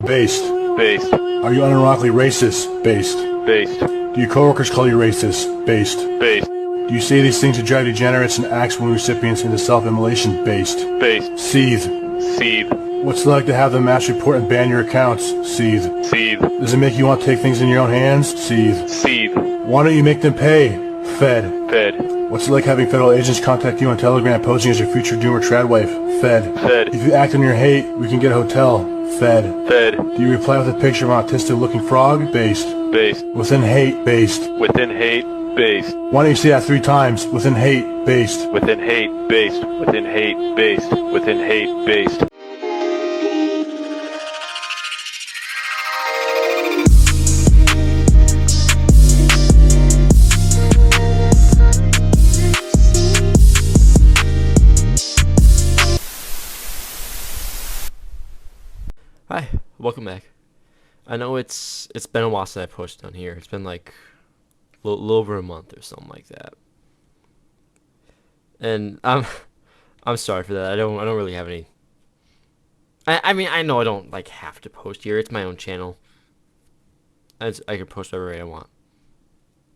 Based. Based. Are you unironically racist? Based. Based. Do your coworkers call you racist? Based. Based. Do you say these things to drive degenerates and axe wound recipients into self-immolation? Based. Based. Seethe. Seethe. What's it like to have them mass report and ban your accounts? Seethe. Seethe. Does it make you want to take things in your own hands? Seethe. Seethe. Why don't you make them pay? Fed. Fed. What's it like having federal agents contact you on Telegram posing as your future doom or trad wife? Fed. Fed. If you act on your hate, we can get a hotel. Fed. Fed. Do you reply with a picture of an autistic looking frog? Based. Based. Within hate. Based. Within hate. Based. Why don't you say that 3 times? Within hate. Based. Within hate. Based. Within hate. Based. Within hate. Based. Hi, welcome back. I know it's been a while since I posted on here. It's been like a little over a month or something like that. And I'm sorry for that. I don't really have any. I mean I know I don't like have to post here. It's my own channel. I can post whatever I want.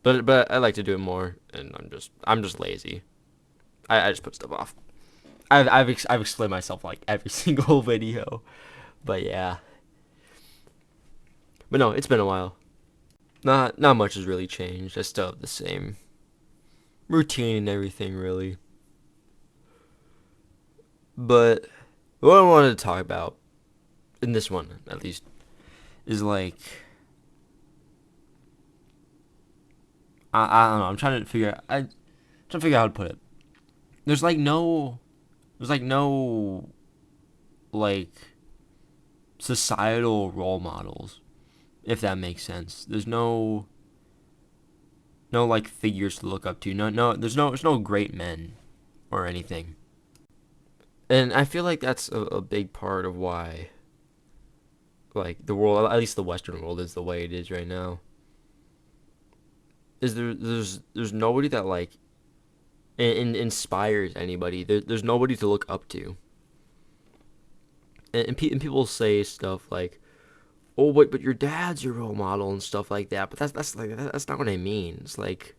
But I like to do it more, and I'm just lazy. I just put stuff off. I've explained myself like every single video. But yeah. But no, it's been a while. Not much has really changed. I still have the same routine and everything, really. But what I wanted to talk about, in this one at least, is like I don't know. I'm trying to figure out how to put it. There's no societal role models, if that makes sense. There's no like figures to look up to. There's no great men or anything. And I feel like that's a big part of why like the world, at least the Western world, is the way it is right now. Is there's nobody that like inspires anybody. There's nobody to look up to. And people say stuff like, "Oh, but your dad's your role model" and stuff like that. But that's not what I mean. It's like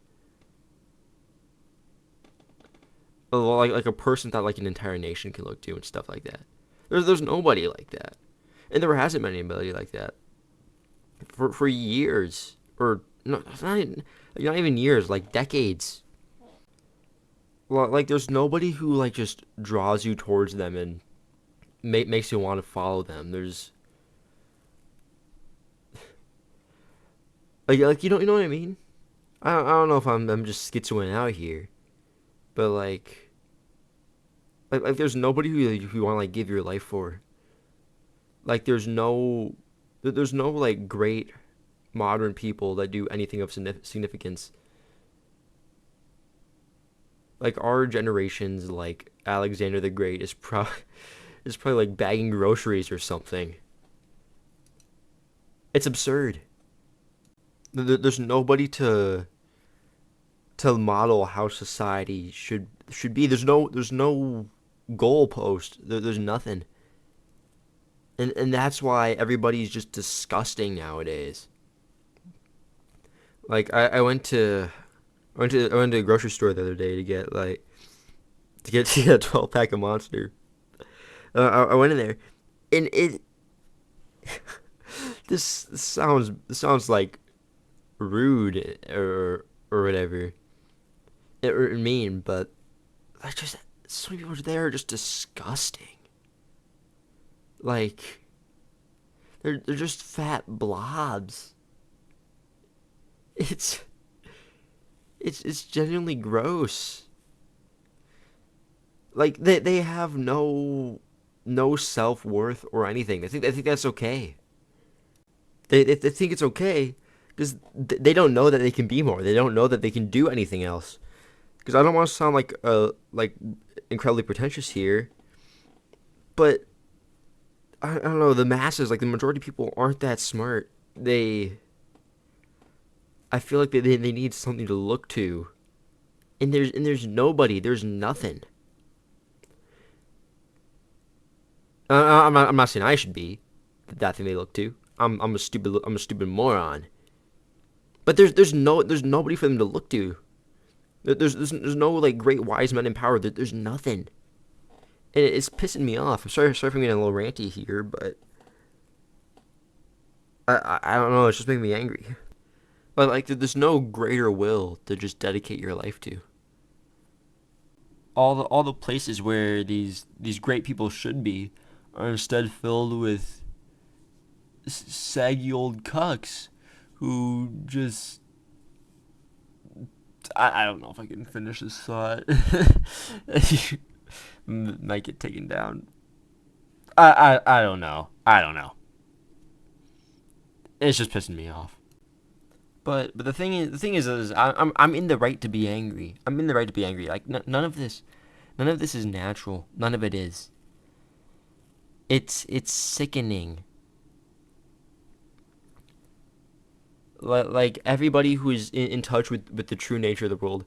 a person that like an entire nation can look to and stuff like that. There's nobody like that, and there hasn't been anybody like that for years, or no, not even years, like decades. Like there's nobody who like just draws you towards them and makes you want to follow them. There's like you know what I mean. I don't know if I'm just schizoing out here, but like there's nobody who you want to like give your life for. Like there's no like great modern people that do anything of significance. Like our generation's like Alexander the Great is probably like bagging groceries or something. It's absurd. There's nobody to model how society should be. There's no goalpost. There's nothing. And that's why everybody's just disgusting nowadays. Like I went to a grocery store the other day to get a 12-pack of Monster. I went in there, and it this sounds like rude or whatever, or mean, but like just so many people there are just disgusting. Like they're just fat blobs. It's genuinely gross. Like they have no self-worth or anything. They think that's okay. They think it's okay because they don't know that they can be more. They don't know that they can do anything else. Because I don't want to sound like incredibly pretentious here, but I don't know, the masses, like the majority of people aren't that smart. I feel like they need something to look to, and there's nobody. There's nothing. I'm not saying I should be. that thing they look to. I'm a stupid moron. But there's nobody for them to look to. There's no like great wise men in power. There's nothing. And it's pissing me off. I'm sorry for being a little ranty here, but I don't know. It's just making me angry. But like, there's no greater will to just dedicate your life to. All the places where these great people should be are instead filled with saggy old cucks who just I don't know if I can finish this thought. Might get taken down. I don't know. I don't know. It's just pissing me off. But the thing is I'm in the right to be angry. I'm in the right to be angry. Like none of this is natural. None of it is. It's sickening. Like everybody who is in touch with the true nature of the world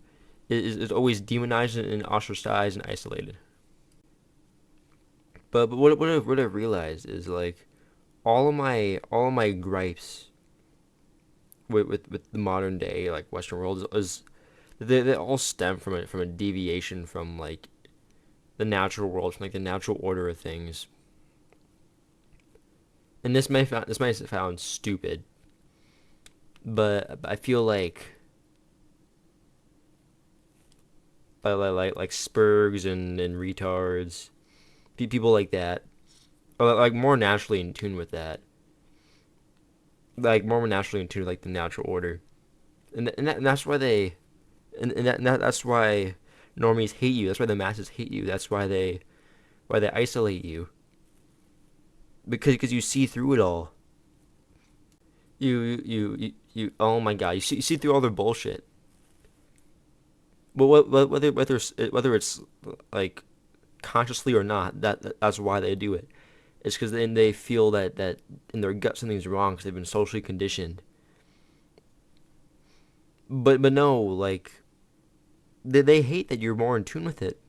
is always demonized and ostracized and isolated. But what I've realized is like all of my gripes with the modern day like Western world is they all stem from a deviation from like the natural world, from like the natural order of things. And this might sound stupid, but I feel like Spurgs and retards, people like that, are like more naturally in tune with that, like more naturally in tune with like the natural order, and that's why that's why normies hate you. That's why the masses hate you. That's why they isolate you, because you see through it all. You oh my god, you see through all their bullshit. But whether it's like consciously or not, that's why they do it. It's because then they feel that in their gut something's wrong because they've been socially conditioned. But no, like they hate that you're more in tune with it.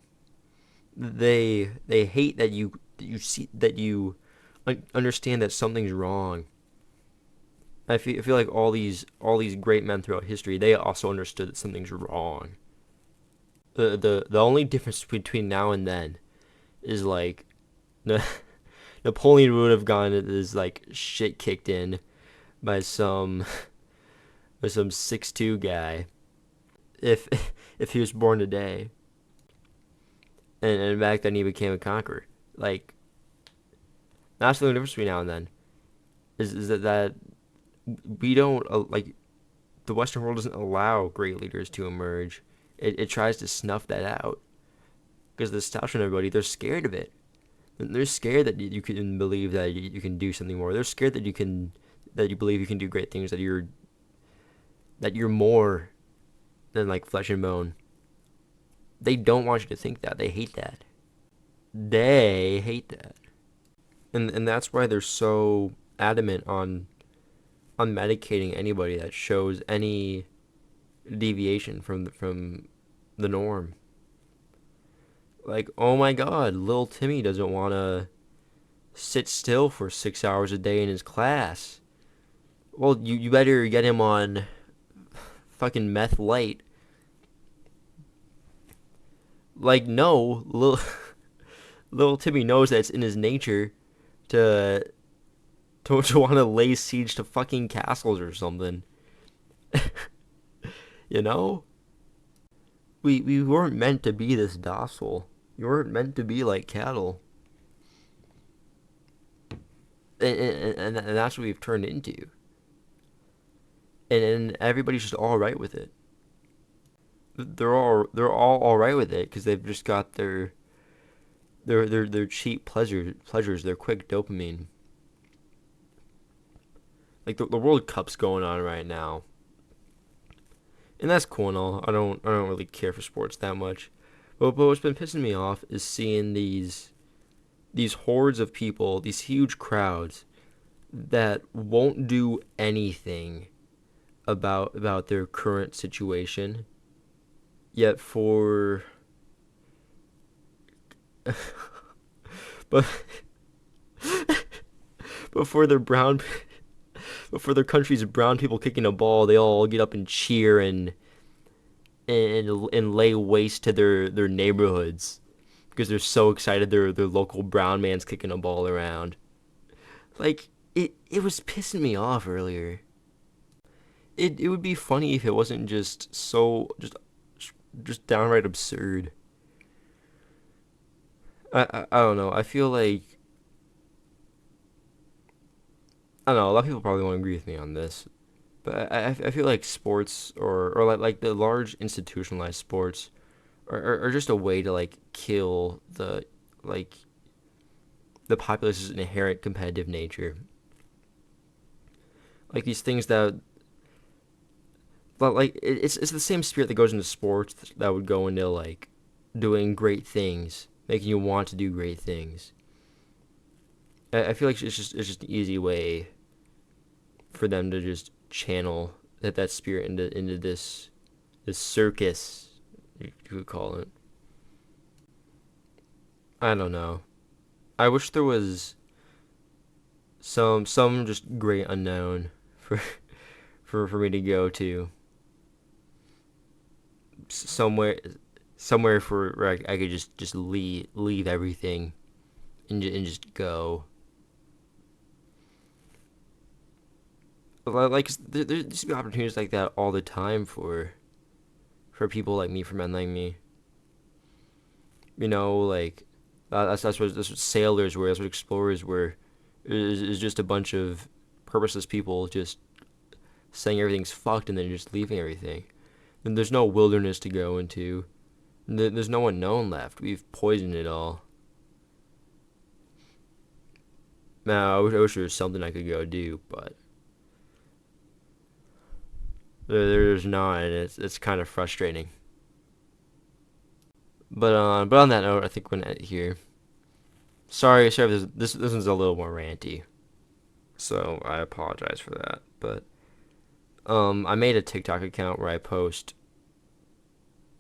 They hate that you see that you understand that something's wrong. I feel like all these great men throughout history, they also understood that something's wrong. The only difference between now and then is like Napoleon would have gotten his like shit kicked in by some by some 6'2" guy if if he was born today, and back then he became a conqueror. Like that's the only difference between now and then is that we don't like the Western world doesn't allow great leaders to emerge. It tries to snuff that out because the establishment, everybody, they're scared of it. They're scared that you can believe that you can do something more. They're scared that you believe you can do great things, that you're more than like flesh and bone. They don't want you to think that. They hate that. They hate that. And that's why they're so adamant on medicating anybody that shows any deviation from the norm. Like, oh my god, little Timmy doesn't want to sit still for 6 hours a day in his class. Well, you better get him on fucking meth light. Like, no, little Timmy knows that it's in his nature to to want to lay siege to fucking castles or something. You know? We weren't meant to be this docile. We weren't meant to be like cattle. And that's what we've turned into. And everybody's just all right with it. They're all right with it because they've just got their cheap pleasures, their quick dopamine. Like the World Cup's going on right now, and that's cool and all. I don't really care for sports that much, but what's been pissing me off is seeing these hordes of people, these huge crowds that won't do anything about their current situation, yet but before their brown before their country's brown people kicking a ball, they all get up and cheer and lay waste to their neighborhoods because they're so excited their local brown man's kicking a ball around. Like it was pissing me off earlier. It would be funny if it wasn't just so just downright absurd. I don't know. I feel like I don't know. A lot of people probably won't agree with me on this, but I feel like sports or like the large institutionalized sports are just a way to like kill like the populace's inherent competitive nature. Like these things that but like it's the same spirit that goes into sports that would go into like doing great things, making you want to do great things. I feel like it's just an easy way for them to just channel that spirit into this circus, you could call it. I don't know. I wish there was some just great unknown for for me to go to somewhere for where I could just leave everything and just go. Like there used to be opportunities like that all the time for people like me, for men like me. You know, like that's what sailors were. That's what explorers were. Is just a bunch of purposeless people just saying everything's fucked and then just leaving everything. And there's no wilderness to go into. There's no unknown left. We've poisoned it all. Now, I wish there was something I could go do, but there's not, and it's kind of frustrating. But on that note, I think we're gonna end it here. Sorry, if this one's a little more ranty, so I apologize for that. But I made a TikTok account where I post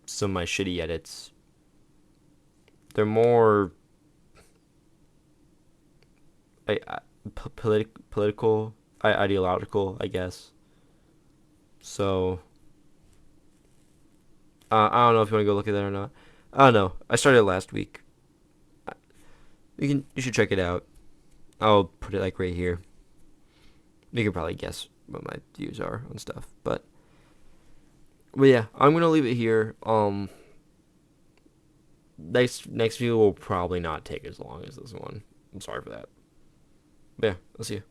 some of my shitty edits. They're more I, political, ideological, I guess. So I don't know if you want to go look at that or not. I don't know. I started last week. You should check it out. I'll put it like right here. You can probably guess what my views are on stuff, but yeah, I'm gonna leave it here. Next view will probably not take as long as this one. I'm sorry for that. But yeah, I'll see you.